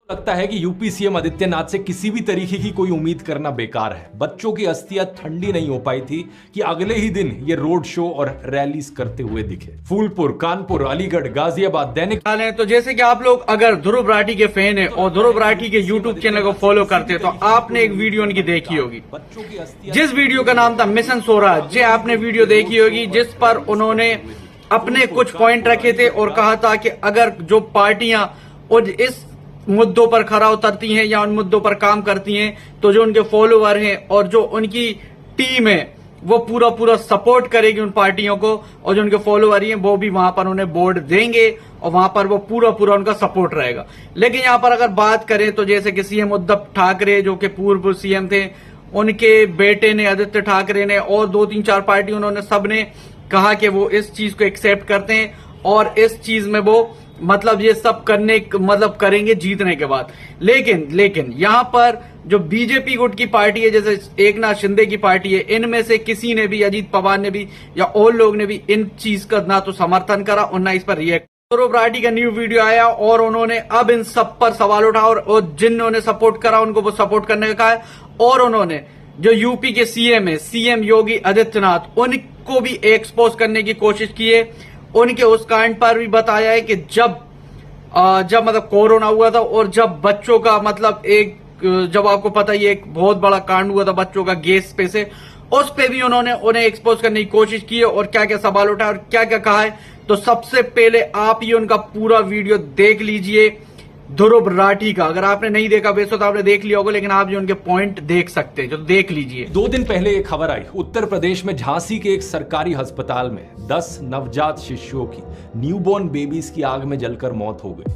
लगता है कि यूपी सीएम आदित्यनाथ से किसी भी तरीके की कोई उम्मीद करना बेकार है। बच्चों की अस्थियां ठंडी नहीं हो पाई थी कि अगले ही दिन ये रोड शो और रैलीज करते हुए दिखे। फूलपुर, कानपुर, अलीगढ़, गाजियाबाद दैनिक। तो जैसे कि आप लोग अगर ध्रुव राठी के फैन है और ध्रुव राठी के यूट्यूब चैनल को फॉलो करते हैं तो आपने एक वीडियो उनकी देखी होगी, जिस वीडियो का नाम था मिशन स्वराज। जे आपने वीडियो देखी होगी जिस पर उन्होंने अपने कुछ पॉइंट रखे थे और कहा था कि अगर जो पार्टियां और इस मुद्दों पर खरा उतरती हैं या उन मुद्दों पर काम करती हैं तो जो उनके फॉलोवर हैं और जो उनकी टीम है वो पूरा सपोर्ट करेगी उन पार्टियों को, और जो उनके फॉलोवर हैं वो भी वहां पर उन्हें वोट देंगे और वहां पर वो पूरा उनका सपोर्ट रहेगा। लेकिन यहां पर अगर बात करें तो जैसे कि सीएम उद्धव ठाकरे जो कि पूर्व सीएम थे, उनके बेटे ने आदित्य ठाकरे ने और 2-3-4 पार्टी उन्होंने सबने कहा कि वो इस चीज को एक्सेप्ट करते हैं और इस चीज में वो मतलब ये सब करेंगे जीतने के बाद। लेकिन यहाँ पर जो बीजेपी गुट की पार्टी है, जैसे एकनाथ शिंदे की पार्टी है, इनमें से किसी ने भी, अजीत पवार ने भी या और लोग ने भी इन चीज का ना तो समर्थन करा और ना इस पर रिएक्ट। ध्रुव राठी का न्यू वीडियो आया और उन्होंने अब इन सब पर सवाल उठा और जिन्होंने सपोर्ट करा उनको वो सपोर्ट करने का कहा है। और उन्होंने जो यूपी के सीएम है, सीएम योगी आदित्यनाथ, उनको भी एक्सपोज करने की कोशिश की है। उनके उस कांड पर भी बताया है कि जब मतलब कोरोना हुआ था और जब बच्चों का जब आपको पता ही एक बहुत बड़ा कांड हुआ था बच्चों का गैस पे से, उस पे भी उन्होंने उन्हें एक्सपोज करने की कोशिश की है और क्या क्या सवाल उठाए और क्या क्या कहा है। तो सबसे पहले आप ये उनका पूरा वीडियो देख लीजिए ध्रुव राठी का। अगर आपने नहीं देखा वैसे तो आपने देख लिया होगा, लेकिन आप जो उनके पॉइंट देख सकते हैं, जो देख लीजिए। 2 दिन पहले एक खबर आई, उत्तर प्रदेश में झांसी के एक सरकारी अस्पताल में 10 नवजात शिशुओं की, न्यूबॉर्न बेबीज की आग में जलकर मौत हो गई।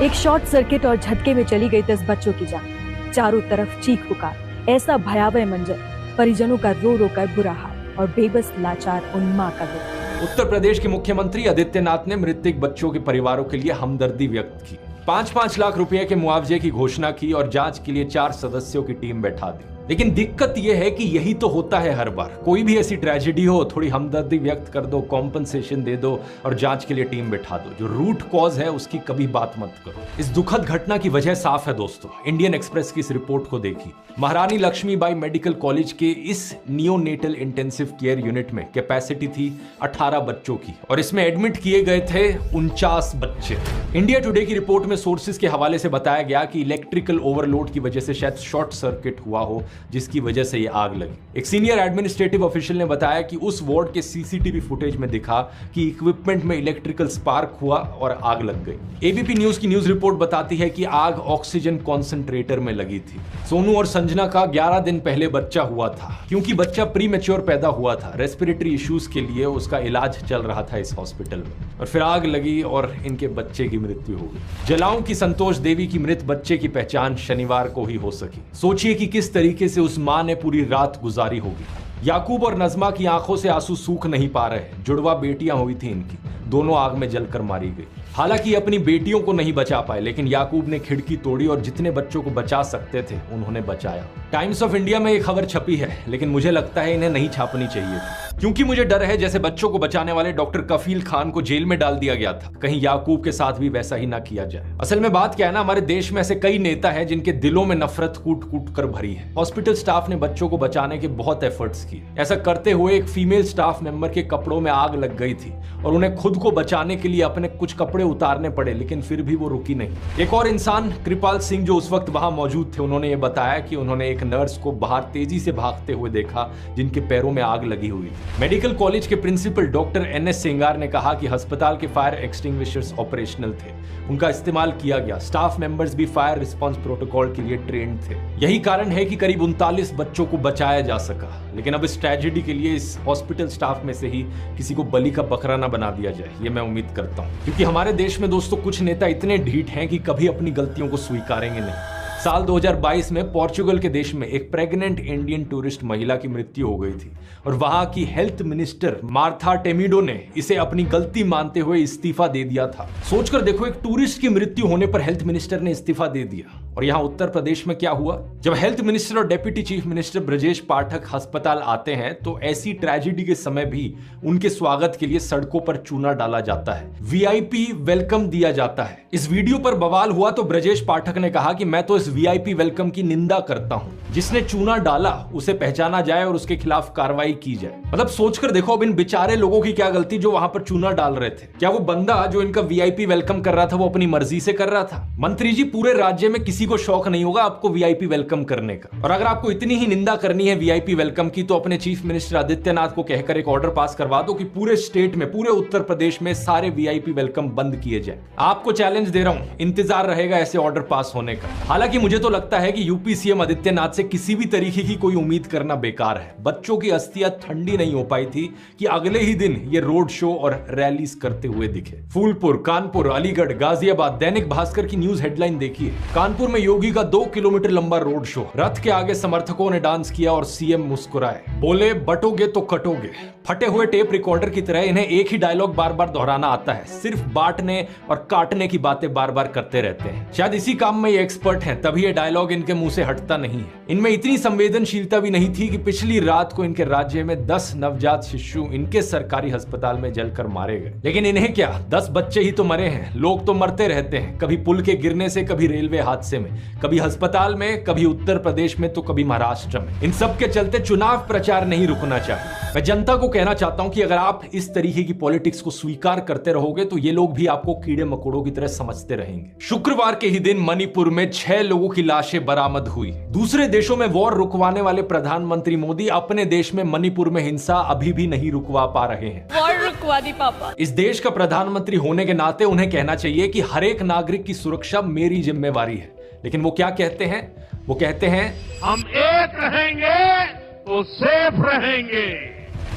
एक शॉर्ट सर्किट और झटके में चली गई 10 बच्चों की जान। चारों तरफ चीख पुकार, ऐसा भयावह मंजर, परिजनों का रो रो कर बुरा हाल और बेबस लाचार उन मां का दुख। उत्तर प्रदेश के मुख्यमंत्री आदित्यनाथ ने मृतक बच्चों के परिवारों के लिए हमदर्दी व्यक्त की, 5-5 लाख रुपए के मुआवजे की घोषणा की और जांच के लिए 4 सदस्यों की टीम बैठा दी। लेकिन दिक्कत यह है कि यही तो होता है हर बार, कोई भी ऐसी ट्रेजेडी हो, थोड़ी हमदर्दी व्यक्त कर दो, कॉम्पनसेशन दे दो और जांच के लिए टीम बैठा दो। जो रूट कॉज है उसकी कभी बात मत करो। इस दुखद घटना की वजह साफ है दोस्तों। इंडियन एक्सप्रेस की इस रिपोर्ट को देखी। महारानी लक्ष्मीबाई मेडिकल कॉलेज के इस नियोनेटल इंटेंसिव केयर यूनिट में कैपेसिटी थी 18 बच्चों की और इसमें एडमिट किए गए थे 49 बच्चे। इंडिया टुडे की रिपोर्ट में सोर्सेज के हवाले से बताया गया कि इलेक्ट्रिकल ओवरलोड की वजह से शायद शॉर्ट सर्किट हुआ हो, जिसकी वजह से यह आग लगी। एक सीनियर एडमिनिस्ट्रेटिव ऑफिशियल ने बताया कि उस वार्ड के सीसीटीवी फुटेज में दिखा कि इक्विपमेंट में इलेक्ट्रिकल स्पार्क हुआ और आग लग गई। एबीपी न्यूज की न्यूज रिपोर्ट बताती है कि आग ऑक्सीजन कॉन्सेंट्रेटर में लगी थी। सोनू और संजना का 11 दिन पहले बच्चा हुआ था। क्योंकि बच्चा प्रीमेच्योर पैदा हुआ था, रेस्पिरेटरी इश्यूज के लिए उसका इलाज चल रहा था इस हॉस्पिटल में, और फिर आग लगी और इनके बच्चे की मृत्यु हो गई। जलाऊं की संतोष देवी की मृत बच्चे की पहचान शनिवार को ही हो सकी। सोचिए कि किस तरीके से उस मां ने पूरी रात गुजारी होगी। याकूब और नजमा की आंखों से आंसू सूख नहीं पा रहे। जुड़वा बेटियां हुई थी इनकी, दोनों आग में जलकर मारी गई। हालांकि अपनी बेटियों को नहीं बचा पाए, लेकिन याकूब ने खिड़की तोड़ी और जितने बच्चों को बचा सकते थे उन्होंने बचाया। टाइम्स ऑफ इंडिया में ये खबर छपी है, लेकिन मुझे लगता है इन्हें नहीं छापनी चाहिए थी, क्योंकि मुझे डर है जैसे बच्चों को बचाने वाले डॉक्टर कफील खान को जेल में डाल दिया गया था, कहीं याकूब के साथ भी वैसा ही ना किया जाए। असल में बात क्या है ना, हमारे देश में ऐसे कई नेता हैं जिनके दिलों में नफरत कूट कूट कर भरी है। हॉस्पिटल स्टाफ ने बच्चों को बचाने के बहुत एफर्ट्स किए। ऐसा करते हुए एक फीमेल स्टाफ मेंबर के कपड़ों में आग लग गई थी और उन्हें खुद को बचाने के लिए अपने कुछ कपड़े उतारने पड़े, लेकिन फिर भी वो रुकी नहीं। एक और इंसान कृपाल सिंह जो उस वक्त वहां मौजूद थे, उन्होंने ये बताया कि उन्होंने एक नर्स को बाहर तेजी से भागते हुए देखा जिनके पैरों में आग लगी हुई थी। मेडिकल कॉलेज के प्रिंसिपल डॉक्टर एनएस सेंगार ने कहा कि अस्पताल के फायर एक्सटिंग्विशर्स ऑपरेशनल थे, उनका इस्तेमाल किया गया। स्टाफ मेंबर्स भी फायर रिस्पांस प्रोटोकॉल के लिए ट्रेंड थे। यही कारण है कि करीब 39 बच्चों को बचाया जा सका। लेकिन अब इस ट्रेजेडी के लिए इस हॉस्पिटल स्टाफ में से ही किसी को बलि का बकरा ना बना दिया जाए, ये मैं उम्मीद करता हूं, क्योंकि हमारे देश में दोस्तों कुछ नेता इतने ढीठ हैं कि कभी अपनी गलतियों को स्वीकारेंगे नहीं। साल 2022 में पोर्चुगल के देश में एक प्रेग्नेंट इंडियन टूरिस्ट महिला की मृत्यु हो गई थी और वहां की हेल्थ मिनिस्टर मार्था टेमिडो ने इसे अपनी गलती मानते हुए इस्तीफा दे दिया था। सोचकर देखो, एक टूरिस्ट की मृत्यु होने पर हेल्थ मिनिस्टर ने इस्तीफा दे दिया और यहाँ उत्तर प्रदेश में क्या हुआ? जब हेल्थ मिनिस्टर और deputy chief minister Brajesh Pathak अस्पताल आते हैं तो ऐसी ट्रेजेडी के समय भी उनके स्वागत के लिए सड़कों पर चूना डाला जाता है, वीआईपी वेलकम दिया जाता है। इस वीडियो पर बवाल हुआ तो ब्रजेश पाठक ने कहा कि मैं तो इस वीआईपी वेलकम की निंदा करता हूं, जिसने चूना डाला उसे पहचाना जाए और उसके खिलाफ कार्रवाई की जाए। मतलब सोचकर देखो अब इन बेचारे लोगों की क्या गलती जो वहां पर चूना डाल रहे थे। क्या वो बंदा जो इनका वीआईपी वेलकम कर रहा था वो अपनी मर्जी से कर रहा था? मंत्री जी, पूरे राज्य में किसी को शौक नहीं होगा आपको वीआईपी वेलकम करने का, और अगर आपको इतनी ही निंदा करनी है वीआईपी वेलकम की तो अपने चीफ मिनिस्टर आदित्यनाथ को कहकर एक ऑर्डर पास करवा दो कि पूरे स्टेट में, पूरे उत्तर प्रदेश में सारे वीआईपी वेलकम बंद किए जाए। आपको चैलेंज दे रहा हूं, इंतजार रहेगा ऐसे ऑर्डर पास होने का। हालांकि मुझे तो लगता है कि यूपी सीएम आदित्यनाथ से किसी भी तरीके की कोई उम्मीद करना बेकार है। बच्चों की अस्थियां ठंडी नहीं हो पाई थी कि अगले ही दिन ये रोड शो और रैलीज करते हुए दिखे। फूलपुर, कानपुर, अलीगढ़, गाजियाबाद, दैनिक भास्कर की न्यूज हेडलाइन देखिए। कानपुर में योगी का 2 किलोमीटर लंबा रोड शो, रथ के आगे समर्थकों ने डांस किया और सीएम मुस्कुराए, बोले बटोगे तो कटोगे। फटे हुए टेप रिकॉर्डर की तरह इन्हें एक ही डायलॉग बार बार दोहराना आता है, सिर्फ बांटने और काटने की बातें बार बार करते रहते हैं। शायद इसी काम में ये एक्सपर्ट हैं, तभी ये डायलॉग इनके मुंह से हटता नहीं है। इनमें इतनी संवेदनशीलता भी नहीं थी कि पिछली रात को इनके राज्य में 10 नवजात शिशु इनके सरकारी अस्पताल में जलकर मारे गए। लेकिन इन्हें क्या, 10 बच्चे ही तो मरे हैं। लोग तो मरते रहते हैं, कभी पुल के गिरने से, कभी रेलवे हादसे में, कभी अस्पताल में, कभी उत्तर प्रदेश में तो कभी महाराष्ट्र में। इन सब के चलते चुनाव प्रचार नहीं रुकना चाहिए। मैं जनता को कहना चाहता हूं कि अगर आप इस तरीके की पॉलिटिक्स को स्वीकार करते रहोगे तो ये लोग भी आपको कीड़े मकोड़ों की तरह समझते रहेंगे। शुक्रवार के ही दिन मणिपुर में 6 लोगों की लाशें बरामद हुई। दूसरे देशों में वॉर रुकवाने वाले प्रधानमंत्री मोदी अपने देश में मणिपुर में हिंसा अभी भी नहीं रुकवा पा रहे हैं। वॉर रुकवा दी पापा। इस देश का प्रधानमंत्री होने के नाते उन्हें कहना चाहिए कि हर एक नागरिक की सुरक्षा मेरी जिम्मेवारी है। लेकिन वो क्या कहते हैं? वो कहते हैं हम एक रहेंगे तो सेफ रहेंगे।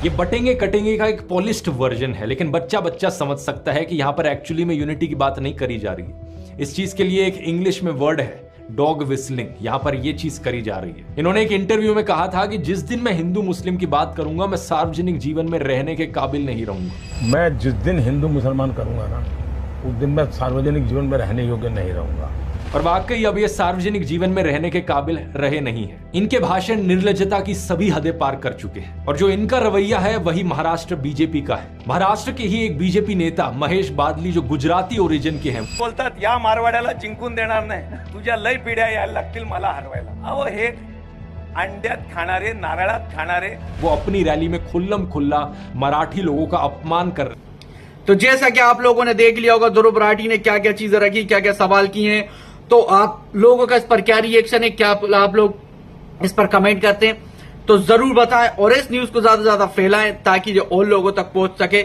ये बटेंगे कटेंगे का एक पॉलिश्ड वर्जन है, लेकिन बच्चा बच्चा समझ सकता है कि यहां पर एक्चुअली में यूनिटी की बात नहीं करी जा रही है। इस चीज के लिए एक इंग्लिश में वर्ड है, डॉग विस्लिंग। यहां पर यह चीज करी जा रही है। इन्होंने एक इंटरव्यू में कहा था कि जिस दिन मैं हिंदू मुस्लिम की बात करूंगा मैं सार्वजनिक जीवन में रहने के काबिल नहीं रहूंगा। मैं जिस दिन हिंदू मुसलमान करूंगा ना, उस दिन मैं सार्वजनिक जीवन में रहने योग्य नहीं रहूंगा। और वाकई अब ये सार्वजनिक जीवन में रहने के काबिल रहे नहीं है। इनके भाषण निर्लज्जता की सभी हदें पार कर चुके हैं और जो इनका रवैया है वही महाराष्ट्र बीजेपी का है। महाराष्ट्र के ही एक बीजेपी नेता महेश बादली जो गुजराती ओरिजिन के हैं, बोलतात या मारवाड्याला जिंकून देणार नाही, तुझ्या लय पिढ्या यायला लागतील मला हरवायला। अहो हे अंड्यात खाणारे, नारळात खाणारे, वो अपनी रैली में खुल्लम खुल्ला मराठी लोगों का अपमान कर रहे। तो जैसा कि आप लोगों ने देख लिया होगा ध्रुव राठी ने क्या क्या चीजें रखी, क्या क्या सवाल किए हैं, तो आप लोगों का इस पर क्या रिएक्शन है, क्या आप लोग इस पर कमेंट करते हैं तो जरूर बताएं और इस न्यूज को ज्यादा से ज्यादा फैलाएं ताकि जो और लोगों तक पहुंच सके।